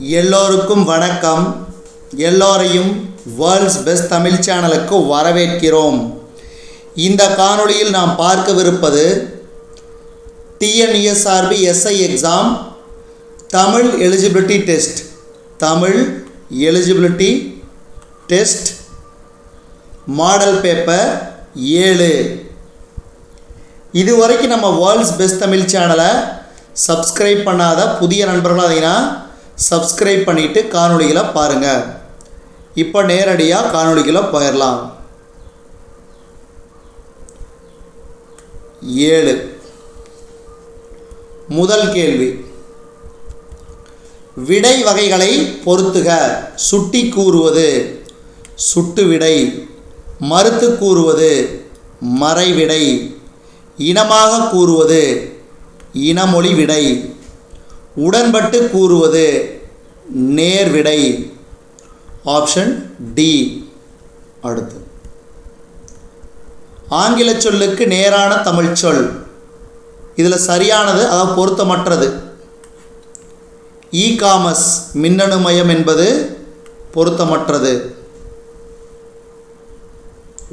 எல்லோருக்கும் வணக்கம். எல்லோரையும் வேர்ல்ட்ஸ் பெஸ்ட் தமிழ் சேனலுக்கு வரவேற்கிறோம். இந்த காணொளியில் நாம் பார்க்கவிருப்பது TNESRB SI exam Tamil eligibility test model paper 7. இதுவரைக்கும் நம்ம வேர்ல்ட்ஸ் பெஸ்ட் தமிழ் சேனலை சப்ஸ்கிரைப் பண்ணாத புதிய நண்பர்களாக இருந்தீங்கன்னா சப்ஸ்கிரைப் பண்ணிவிட்டு காணொளிகளை பாருங்கள். இப்போ நேரடியாக காணொளிகளை போயிடலாம். 7. முதல் கேள்வி, விடை வகைகளை பொறுத்துக. சுட்டி கூறுவது சுட்டு விடை, மறுத்து கூறுவது மறைவிடை, இனமாக கூறுவது இனமொழி விடை, உடன்பட்டு கூறுவது நேர்விடை. Option D. அடுத்து, ஆங்கில சொல்லுக்கு நேரான தமிழ் சொல். இதில் சரியானது, அதாவது பொருத்தமற்றது. காமர்ஸ் மின்னணு மயம் என்பது பொருத்தமற்றது.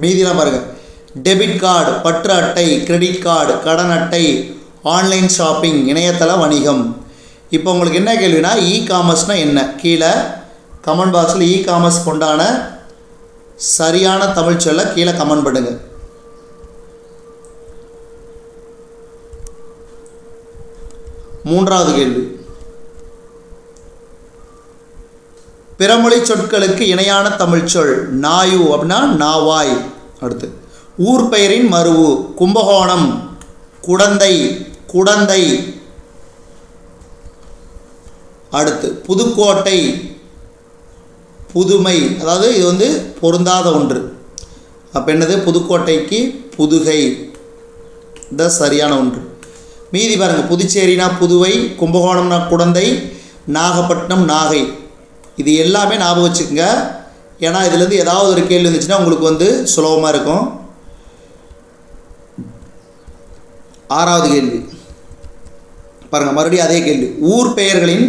மீதிலாம் பாருங்க. டெபிட் கார்டு பற்று அட்டை, கிரெடிட் கார்டு கடன் அட்டை, ஆன்லைன் ஷாப்பிங் இணையதள வணிகம். இப்போ உங்களுக்கு என்ன கேள்வினா, காமர்ஸ்னால் என்ன? கீழே கமெண்ட் பாக்ஸில் காமர்ஸ் கொண்டான சரியான தமிழ் சொல்ல கீழே கமெண்ட் பண்ணுங்க. மூன்றாவது கேள்வி, பிறமொழி சொற்களுக்கு இணையான தமிழ் சொல். நாயு அப்படின்னா நாவாய். அடுத்து, ஊர் பெயரின் மருவு. கும்பகோணம் குடந்தை குடந்தை. அடுத்து, புதுக்கோட்டை புதுமை. அதாவது இது பொருந்தாத ஒன்று. அப்போ என்னது? புதுக்கோட்டைக்கு புதுகை. இந்த சரியான ஒன்று. மீதி பாருங்கள். புதுச்சேரினா புதுவை, கும்பகோணம்னா குடந்தை, நாகப்பட்டினம் நாகை. இது எல்லாமே ஞாபகம் வச்சுக்கோங்க. ஏன்னா இதுலேருந்து ஏதாவது ஒரு கேள்வி இருந்துச்சுன்னா உங்களுக்கு சுலபமாக இருக்கும். ஆறாவது கேள்வி பாருங்கள். மறுபடியும் அதே கேள்வி. ஊர் பெயர்களின்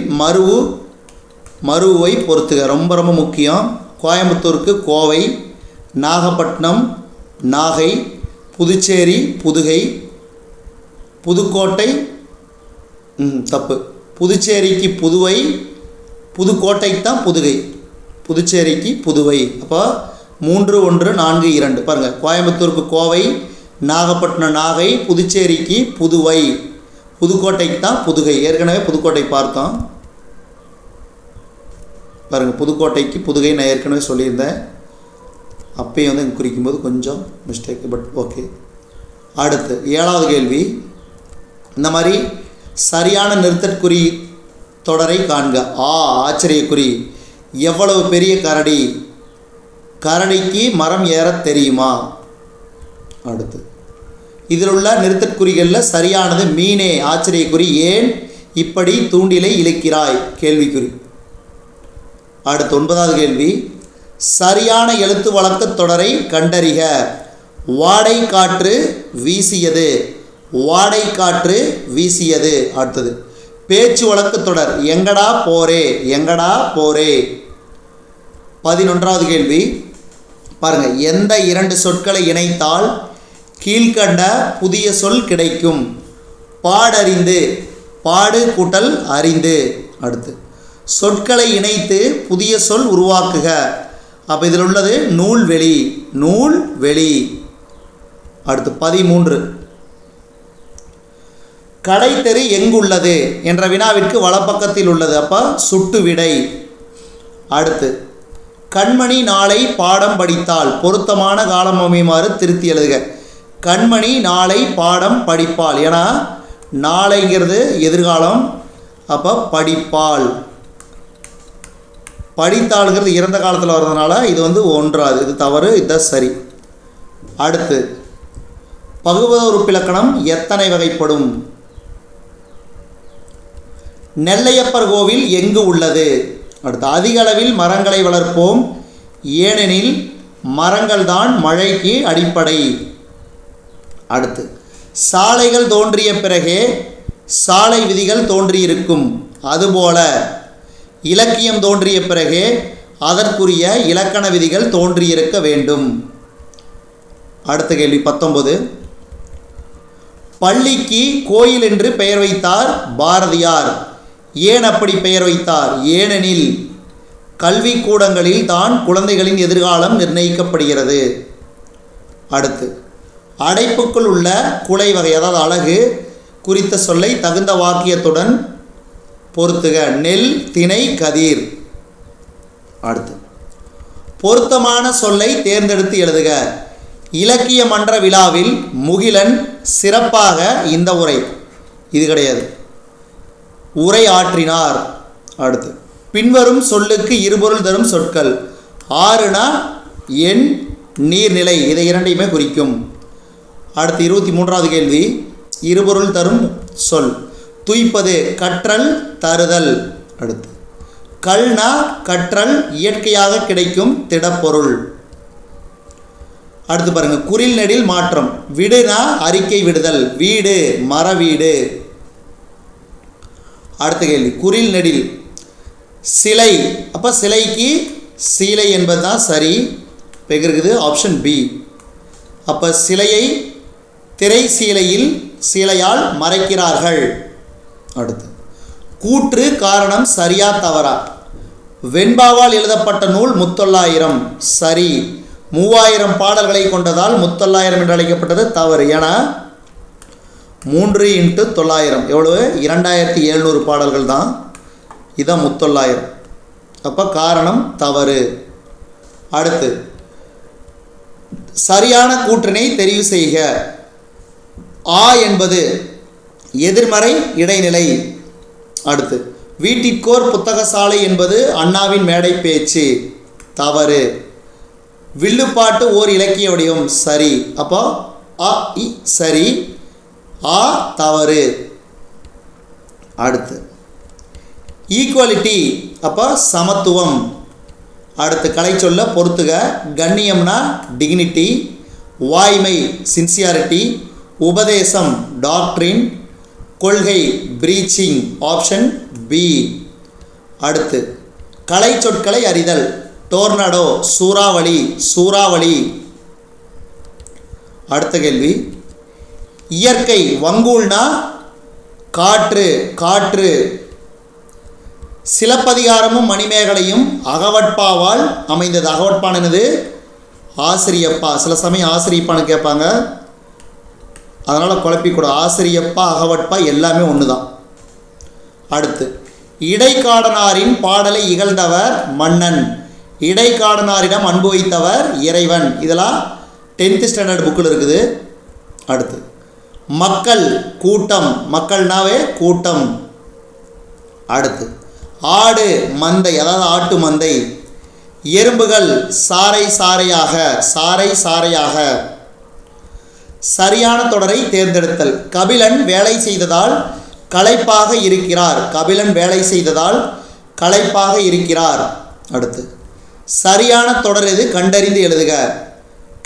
மருவை பொறுத்துக. ரொம்ப ரொம்ப முக்கியம். கோயம்புத்தூருக்கு கோவை, நாகப்பட்டினம் நாகை, புதுச்சேரி புதுகை, புதுக்கோட்டை தப்பு, புதுச்சேரிக்கு புதுவை, புதுக்கோட்டைக்கு தான் புதுகை, புதுச்சேரிக்கு புதுவை. அப்போ 3, 1, 4, 2 பாருங்கள். கோயம்புத்தூருக்கு கோவை, நாகப்பட்டினம் நாகை, புதுச்சேரிக்கு புதுவை, புதுக்கோட்டைக்கு தான் புதுகை. ஏற்கனவே புதுக்கோட்டை பார்த்தோம் பாருங்கள். புதுக்கோட்டைக்கு புதுகை நான் ஏற்கனவே சொல்லியிருந்தேன். அப்பயும் குறிக்கும்போது கொஞ்சம் மிஸ்டேக், பட் ஓகே. அடுத்து 7வது கேள்வி. இந்த மாதிரி சரியான நிறுத்தற்குறி தொடரை காண்க. ஆச்சரியக்குறி. எவ்வளவு பெரிய கரடி? கரடிக்கு மரம் ஏற தெரியுமா? அடுத்து, இதில் உள்ள நிறுத்தற்குறிகளில் சரியானது மீனே. ஆச்சரியக்குறி. ஏன் இப்படி தூண்டிலை இழுக்கிறாய்? கேள்விக்குறி. அடுத்து 9வது கேள்வி. சரியான எழுத்து வழக்கு தொடரை கண்டறிக. வாடை காற்று வீசியது, வாடை காற்று வீசியது. அடுத்தது, பேச்சு வழக்கு தொடர். எங்கடா போரே, எங்கடா போரே. 11வது கேள்வி பாருங்கள். எந்த 2 சொற்களை இணைத்தால் கீழ்கண்ட புதிய சொல் கிடைக்கும்? பாடறிந்து, பாடு கூட்டல் அறிந்து. அடுத்து, சொற்களை இணைத்து புதிய சொல் உருவாக்குக. அப்போ இதில் உள்ளது நூல்வெளி, நூல்வெளி. அடுத்து 13, கடை தெரு எங்குள்ளது என்ற வினாவிற்கு வலப்பக்கத்தில் உள்ளது. அப்போ சுட்டு விடை. அடுத்து, கண்மணி நாளை பாடம் படித்தால் பொருத்தமான காலம் அமையுமாறு திருத்தி எழுதுக. கண்மணி நாளை பாடம் படிப்பாள். ஏன்னா நாளைங்கிறது எதிர்காலம். அப்போ படிப்பாள். படித்தாளுங்கிறது இறந்த காலத்தில் வர்றதுனால இது 1. இது தவறு, இதுதான் சரி. அடுத்து, பகுபத உறுப்பிலக்கணம் எத்தனை வகைப்படும்? நெல்லையப்பர் கோவில் எங்கு உள்ளது? அடுத்து, அதிக அளவில் மரங்களை வளர்ப்போம், ஏனெனில் மரங்கள் தான் மழைக்கு அடிப்படை. அடுத்து, சாலைகள் தோன்றிய பிறகே சாலை விதிகள் தோன்றியிருக்கும், அதுபோல இலக்கியம் தோன்றிய பிறகே அதற்குரிய இலக்கண விதிகள் தோன்றியிருக்க வேண்டும். அடுத்த கேள்வி 19. பள்ளிக்கு கோயில் என்று பெயர் வைத்தார் பாரதியார். ஏன் அப்படி பெயர் வைத்தார்? ஏனெனில் கல்விக்கூடங்களில் தான் குழந்தைகளின் எதிர்காலம் நிர்ணயிக்கப்படுகிறது. அடுத்து, அடைப்புக்குள் உள்ள குலை வகை அதாவது அழகு குறித்த சொல்லை தகுந்த வாக்கியத்துடன் பொருத்துக. நெல், திணை, கதிர். அடுத்து, பொருத்தமான சொல்லை தேர்ந்தெடுத்து எழுதுக. இலக்கிய மன்ற விழாவில் முகிலன் சிறப்பாக இந்த உரை இது கிடையாது உரை ஆற்றினார். அடுத்து, பின்வரும் சொல்லுக்கு இருபொருள் தரும் சொற்கள். ஆறுனா எண், நீர்நிலை, இதை இரண்டையுமே குறிக்கும். அடுத்து 23வது கேள்வி. இருபொருள் தரும் சொல். துய்ப்பது, கற்றல், தருதல். அடுத்து, கல்னா கற்றல், இயற்கையாக கிடைக்கும் திடப்பொருள். அடுத்து பாருங்க, குறில் நெடில் மாற்றம். விடுனா அறிக்கை விடுதல், வீடு மர வீடு. அடுத்த கேள்வி, குறில் நெடில் சிலை. அப்போ சிலைக்கு சீலை என்பது தான் சரி. இருக்குது ஆப்ஷன் பி. அப்போ சிலையை திரை சீலையில் சீலையால் மறைக்கிறார்கள். அடுத்து, கூற்று காரணம் சரியா தவறா? வெண்பாவால் எழுதப்பட்ட நூல் முத்தொள்ளாயிரம் சரி. 3000 பாடல்களை கொண்டதால் முத்தொள்ளாயிரம் என்று அழைக்கப்பட்டது தவறு. ஏன்னா 3 × 900 எவ்வளவு? 2700 பாடல்கள் தான். இதான் முத்தொள்ளாயிரம். அப்போ காரணம் தவறு. அடுத்து, சரியான கூற்றினை தெரிவு செய்க. ஆ என்பது எதிர்மறை இடைநிலை. அடுத்து, வீட்டிற்கோர் புத்தகசாலை என்பது அண்ணாவின் மேடை பேச்சு தவறு. வில்லுப்பாட்டு ஓர் இலக்கிய வடிவம் சரி. அப்போ அ இ சரி, ஆ தவறு. அடுத்து, ஈக்குவலிட்டி அப்போ சமத்துவம். அடுத்து, கலை சொல்ல பொறுத்துக. கண்ணியம்னா டிக்னிட்டி, வாய்மை சின்சியாரிட்டி, உபதேசம் டாக்ட்ரின், கொள்கை பிரீச்சிங் ஆப்ஷன் பி. அடுத்து, கலை சொற்களை அறிதல். டோர்னடோ சூறாவளி சூறாவளி. அடுத்த கேள்வி, இயற்கை வங்கூல்னா காற்று காற்று. சிலப்பதிகாரமும் மணிமேகலையும் அகவட்பாவால் அமைந்தது. அகவட்பானது ஆசிரியப்பா. சில சமயம் ஆசிரியப்பான்னு கேட்பாங்க, அதனால் குழப்பிக்கூடாது. ஆசிரியப்பா அகவட்பா எல்லாமே ஒன்று தான். அடுத்து, இடைக்காடனாரின் பாடலை இகழ்ந்தவர் மன்னன். இடைக்காடனாரிடம் அன்பு வைத்தவர் இறைவன். இதெல்லாம் 10th ஸ்டாண்டர்ட் புக்கில் இருக்குது. அடுத்து, மக்கள் கூட்டம். மக்கள்னாவே கூட்டம். அடுத்து, ஆடு மந்தை அதாவது ஆட்டு மந்தை. எறும்புகள் சாறை சாறையாக சாறை சாறையாக. சரியான தொடரை தேர்ந்தெடுத்தல். கபிலன் வேலை செய்ததால் களைப்பாக இருக்கிறார். கபிலன் வேலை செய்ததால் களைப்பாக இருக்கிறார். அடுத்து, சரியான தொடர் எது? கண்டறிந்து எழுதுக.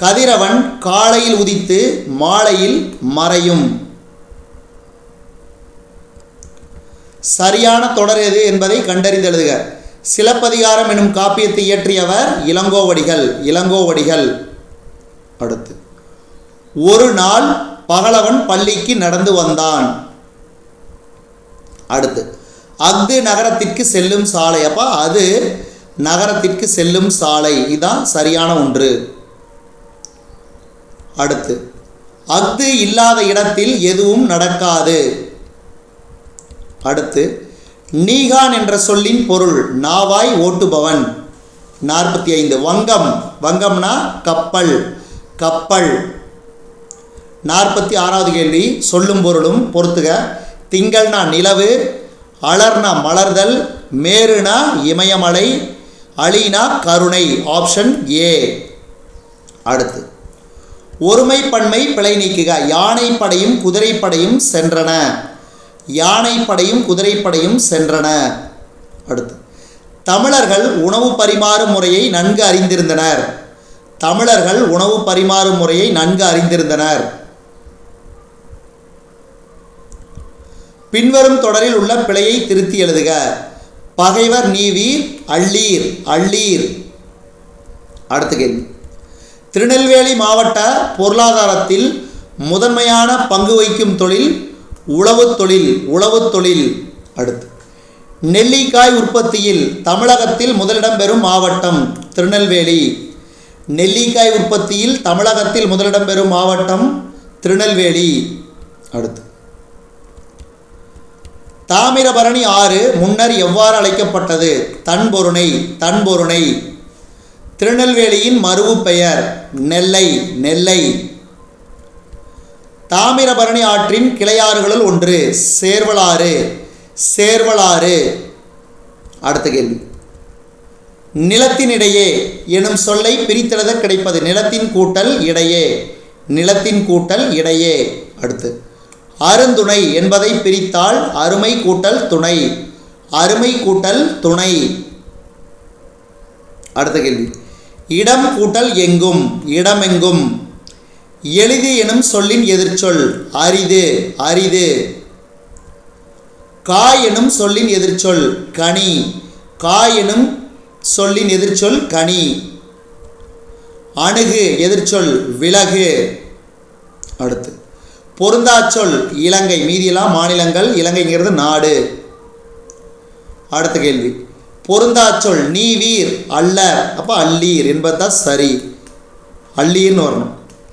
கதிரவன் காலையில் உதித்து மாலையில் மறையும். சரியான தொடர் எது என்பதை கண்டறிந்து எழுதுக. சிலப்பதிகாரம் எனும் காப்பியத்தை இயற்றியவர் இளங்கோவடிகள். இளங்கோவடிகள். அடுத்து, ஒரு நாள் பகலவன் பள்ளிக்கு நடந்து வந்தான். அடுத்து, அஃது நகரத்திற்கு செல்லும் சாலை. அப்போ அது நகரத்திற்கு செல்லும் சாலை. இதுதான் சரியான ஒன்று. அடுத்து, அஃது இல்லாத இடத்தில் எதுவும் நடக்காது. அடுத்து, நீகான் என்ற சொல்லின் பொருள் நாவாய் ஓட்டுபவன். 45. வங்கம். வங்கம்னா கப்பல் கப்பல். 46வது கேள்வி. சொல்லும் பொருளும் பொறுத்துக. திங்கள்னா நிலவு, அலர்னா மலர்தல், மேருனா இமயமலை, அலினா கருணை ஆப்ஷன் ஏ. அடுத்து, ஒருமைப்பன்மை பிழை நீக்குக. யானைப்படையும் குதிரைப்படையும் சென்றன. யானைப்படையும் குதிரைப்படையும் சென்றன. அடுத்து, தமிழர்கள் உணவு பரிமாறும் முறையை நன்கு அறிந்திருந்தனர். தமிழர்கள் உணவு பரிமாறும் முறையை நன்கு அறிந்திருந்தனர். பின்வரும் தொடரில் உள்ள பிழையை திருத்தி எழுதுக. பகைவர் நீவீர் அள்ளீர் அள்ளீர். அடுத்த கேள்வி. திருநெல்வேலி மாவட்ட பொருளாதாரத்தில் முதன்மையான பங்கு வகிக்கும் தொழில் உழவுத் தொழில். உழவுத் தொழில். அடுத்து. நெல்லிக்காய் உற்பத்தியில் தமிழகத்தில் முதலிடம் பெறும் மாவட்டம் திருநெல்வேலி. நெல்லிக்காய் உற்பத்தியில் தமிழகத்தில் முதலிடம் பெறும் மாவட்டம் திருநெல்வேலி. அடுத்து. தாமிரபரணி ஆறு முன்னர் எவ்வாறு அழைக்கப்பட்டது? தன்பொருணை. தன்பொருணை. திருநெல்வேலியின் மருவு பெயர் நெல்லை. நெல்லை. தாமிரபரணி ஆற்றின் கிளையாறுகளுள் ஒன்று சேர்வலாறு. சேர்வலாறு. அடுத்த கேள்வி. நிலத்தினிடையே எனும் சொல்லை பிரித்தெழுத கிடைப்பது? நிலத்தின் கூட்டல் இடையே. நிலத்தின் கூட்டல் இடையே. அடுத்து. அருந்துணை என்பதை பிரித்தால் அருமை கூட்டல் துணை. அருமை கூட்டல் துணை. அடுத்த கேள்வி. இடம் கூட்டல் எங்கும். இடமெங்கும். எளிது எனும் சொல்லின் எதிர்ச்சொல் அரிது. அரிது. காய் எனும் சொல்லின் எதிர்ச்சொல் கனி. காய் எனும் சொல்லின் எதிர்ச்சொல் கனி. அணுகு எதிர்ச்சொல் விலகு. அடுத்து. பொருந்தாச்சொல் இலங்கை. மீதியெல்லாம் மாநிலங்கள், இலங்கைங்கிறது நாடு. அடுத்த கேள்வி. பொருந்தாச்சொல் நீவீர் அல்லர். அப்போ அள்ளீர் என்பது தான் சரி. அள்ளீர்னு வரணும்.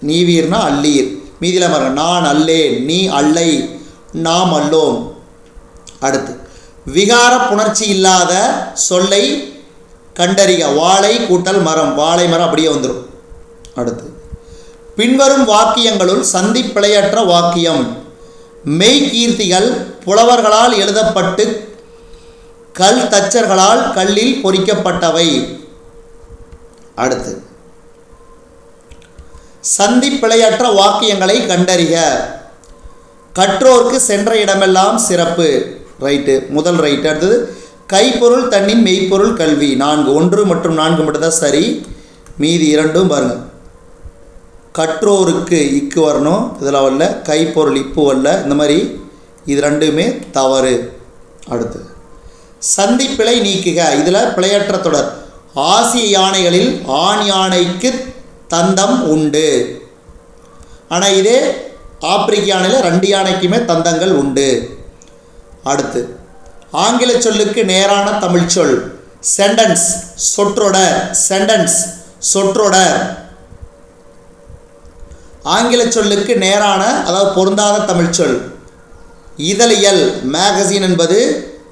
நீவீர்னா அள்ளீர். மீதியில் பாருங்க. நான் அல்லேன், நீ அல்லை, நாம் அல்லோம். அடுத்து. விகார புணர்ச்சி இல்லாத சொல்லை கண்டறிக. வாழை கூட்டல் மரம். வாழை மரம் அப்படியே வந்துடும். அடுத்து. பின்வரும் வாக்கியங்களுள் சந்தி பிழையற்ற வாக்கியம். மெய்கீர்த்திகள் புலவர்களால் எழுதப்பட்டு கல் தச்சர்களால் கல்லில் பொறிக்கப்பட்டவை. அடுத்து. சந்தி பிழையற்ற வாக்கியங்களை கண்டறிக. கற்றோர்க்கு சென்ற இடமெல்லாம் சிறப்பு. ரைட்டு. முதல் ரைட்டு. அடுத்தது. கைப்பொருள் தன்னின் மெய்ப்பொருள் கல்வி. 4. 1 மற்றும் 4 மட்டும்தான் சரி. மீதி 2 பாருங்கள். கற்றோருக்கு இக்கு வரணும், இதில் வரல. கைப்பொருள் இப்பு வரல. இந்த மாதிரி இது 2மே தவறு. அடுத்து. சந்தி பிழை நீக்குக. இதில் பிழையற்ற தொடர். ஆசிய யானைகளில் ஆண் யானைக்கு தந்தம் உண்டு. ஆனால் இதே ஆப்பிரிக்க யானையில் 2 யானைக்குமே தந்தங்கள் உண்டு. அடுத்து. ஆங்கில சொல்லுக்கு நேரான தமிழ் சொல் சென்டென்ஸ். சொற்றொடர். சென்டென்ஸ் சொற்றொடர். ஆங்கில சொல்லுக்கு நேரான அதாவது பொருந்தாத தமிழ் சொல் இதழியல். மேகசின் என்பது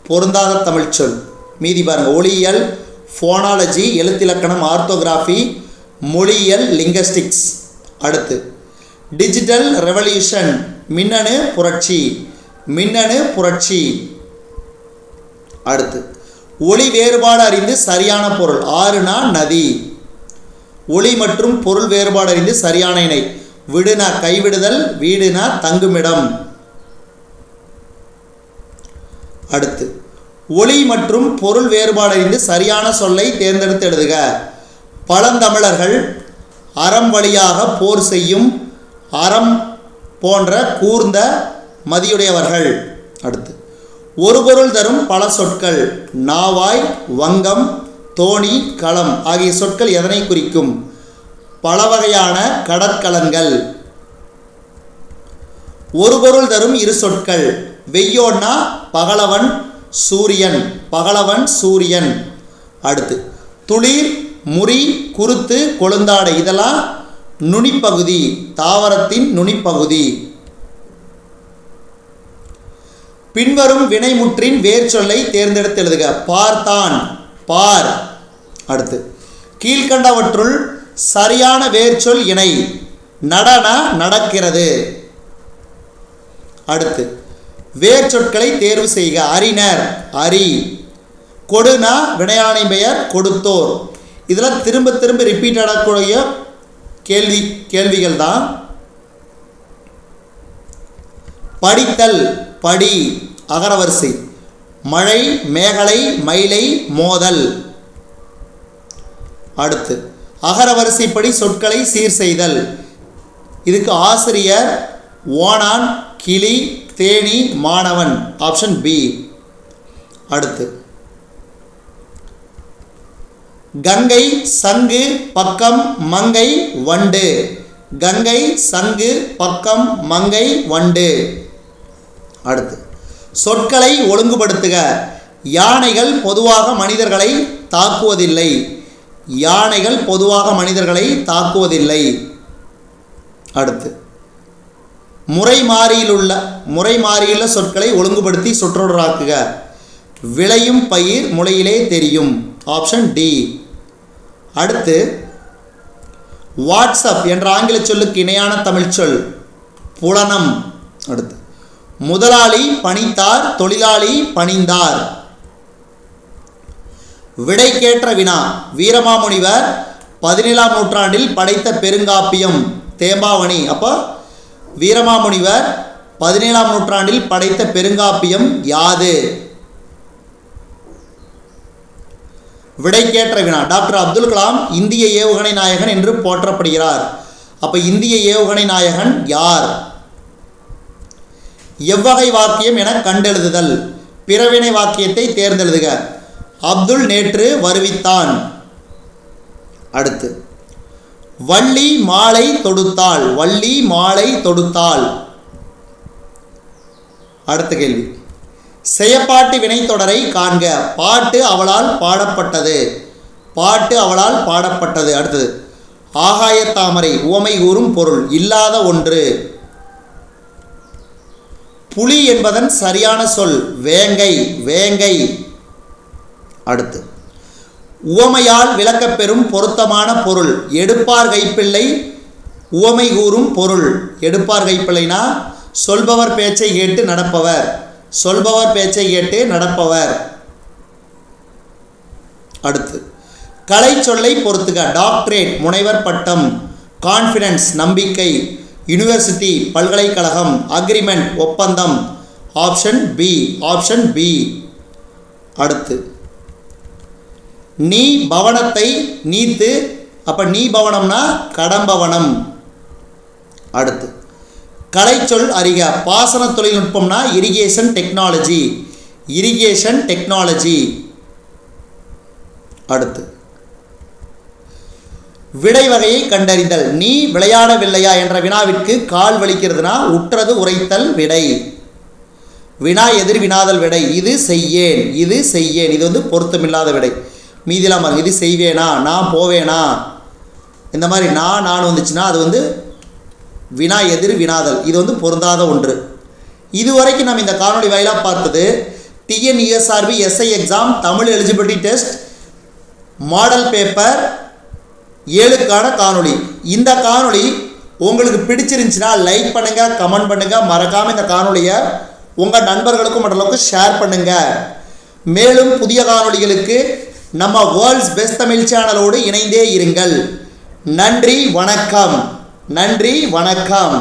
பொருந்தாத தமிழ் சொல். மீதி பாருங்கள். ஒளியியல், ஃபோனாலஜி, எழுத்திலக்கணம், ஆர்த்தோகிராஃபி, மொழியியல், லிங்கஸ்டிக்ஸ். அடுத்து. Digital revolution. மின்னணு புரட்சி. மின்னணு புரட்சி. அடுத்து. ஒளி வேறுபாடு அறிந்து சரியான பொருள். ஆறுனா நதி. ஒளி மற்றும் பொருள் வேறுபாடு அறிந்து சரியான இணை. விடுனா கைவிடுதல், வீடுனா தங்குமிடம். அடுத்து. ஒளி மற்றும் பொருள் வேறுபாடு அறிந்து சரியான சொல்லை தேர்ந்தெடுத்து எழுதுக. பழந்தமிழர்கள் அறம் வழியாக போர் செய்யும் அறம் போன்ற கூர்ந்த மதியுடையவர்கள். அடுத்து. ஒரு பொருள் தரும் பல சொற்கள். நாவாய், வங்கம், தோணி, களம் ஆகிய சொற்கள் எதனை குறிக்கும்? பல வகையான கடற்கலன்கள். ஒரு பொருள் தரும் இரு சொற்கள். வெய்யோன்னா பகலவன் சூரியன். பகலவன் சூரியன். அடுத்து. துளிர், முறி, குருத்து, கொழுந்தாடை இதெல்லாம் நுனிப்பகுதி. தாவரத்தின் நுனிப்பகுதி. பின்வரும் வினைமுற்றின் வேர் சொல்லை தேர்ந்தெடுத்து எழுதுக. பார்த்தான், பார். அடுத்து. கீழ்கண்டவற்றுள் சரியான வேர் சொல் இணை. நடன நடக்கிறது. அடுத்து. வேர் சொற்களை தேர்வு செய்க. அறிஞர், அரி. கொடுனா வினையானை பெயர் கொடுத்தோர். இதெல்லாம் திரும்ப திரும்ப ரிப்பீட் ஆகக்கூடிய கேள்விகள் தான். படித்தல், படி அகரவரிசை. மழை, மேகலை, மயிலை, மோதல். அடுத்து. அகரவரிசைப்படி சொற்களை சீர் செய்தல். இதுக்கு ஆசிரியர், ஓணான், கிளி, தேனி, மாணவன். Option B. அடுத்து. கங்கை சங்கு பக்கம் மங்கை வண்டு. கங்கை சங்கு பக்கம் மங்கை வண்டு. அடுத்து சொற்களை ஒழுங்குபடுத்துக. யானைகள் பொதுவாக மனிதர்களை தாக்குவதில்லை. யானைகள் பொதுவாக மனிதர்களை தாக்குவதில்லை. அடுத்து முறை மாறியுள்ள சொற்களை ஒழுங்குபடுத்தி சொற்றொடராக்குக. விளையும் பயிர் முளையிலே தெரியும். Option D. அடுத்து வாட்ஸ்அப் என்ற ஆங்கில சொல்லுக்கு இணையான தமிழ் சொல் புலனம். அடுத்து முதலாளி பணித்தார், தொழிலாளி பணிந்தார். விடைக்கேற்ற வினா. வீரமாமுனிவர் 17ஆம் நூற்றாண்டில் படைத்த பெருங்காப்பியம் தேம்பாவணி. அப்போ வீரமாமுனிவர் 17ஆம் நூற்றாண்டில் படைத்த பெருங்காப்பியம் யாது? விடைக்கேற்ற வினா. டாக்டர் அப்துல் கலாம் இந்திய ஏவுகணை நாயகன் என்று போற்றப்படுகிறார். அப்போ இந்திய ஏவுகணை நாயகன் யார்? எவ்வகை வாக்கியம் என கண்டெழுதுதல். பிறவினை வாக்கியத்தை தேர்ந்தெழுதுக. அப்துல் நேற்று வருவித்தான். அடுத்து வள்ளி மாலை தொடுத்தாள். வள்ளி மாலை தொடுத்தாள். அடுத்த கேள்வி செயப்பாட்டு வினைத்தொடரை காண்க. பாட்டு அவளால் பாடப்பட்டது. பாட்டு அவளால் பாடப்பட்டது. அடுத்தது ஆகாயத்தாமரை உவமை கூறும் பொருள் இல்லாத ஒன்று. புலி என்பதன் சரியான சொல் வேங்கை. வேங்கை. அடுத்து உவமையால் விளக்கப்பெறும் பொருத்தமான பொருள் எடுப்பார் கைப்பிள்ளை உவமை கூறும் பொருள். எடுப்பார் கைப்பிள்ளைனா சொல்பவர் பேச்சை கேட்டு நடப்பவர். சொல்பவர் பேச்சை கேட்டு நடப்பவர். அடுத்து கலை சொல்லை பொறுத்துக. டாக்டரேட் முனைவர் பட்டம். கான்ஃபிடன்ஸ் நம்பிக்கை. யூனிவர்சிட்டி பல்கலைக்கழகம். அக்ரிமெண்ட் ஒப்பந்தம். Option B. Option B. அடுத்து நீ பவனத்தை நீத்து. அப்போ நீ பவனம்னா கடம்பவனம். அடுத்து கலைச்சொல் அறிக. பாசன தொழில்நுட்பம்னா இரிகேஷன் டெக்னாலஜி. Irrigation technology. அடுத்து விடை வகையை கண்டறிதல். நீ விளையாடவில்லையா என்ற வினாவிற்கு கால் வலிக்கிறதுனா உற்றது உரைத்தல் விடை. வினா எதிர் வினாதல் விடை. இது செய்யேன். இது செய்யேன். இது வந்து பொருத்தமில்லாத விடை. மீதிலாம் பாருங்க. இது செய்வேனா, நான் போவேனா, இந்த மாதிரி நான் வந்துச்சுன்னா அது வந்து வினா எதிர் வினாதல். இது வந்து பொருந்தாத ஒன்று. இதுவரைக்கும் நம்ம இந்த காணொலி வாயிலாக பார்த்தது TNESRB SI exam Tamil eligibility test model paper 7க்கான காணொலி. இந்த காணொலி உங்களுக்கு பிடிச்சிருந்துச்சுன்னா லைக் பண்ணுங்கள், கமெண்ட் பண்ணுங்கள். மறக்காமல் இந்த காணொலியை உங்கள் நண்பர்களுக்கும் மற்றவர்களுக்கும் ஷேர் பண்ணுங்கள். மேலும் புதிய காணொலிகளுக்கு நம்ம வேர்ல்ட்ஸ் பெஸ்ட் தமிழ் சேனலோடு இணைந்தே இருங்கள். நன்றி வணக்கம். நன்றி வணக்கம்.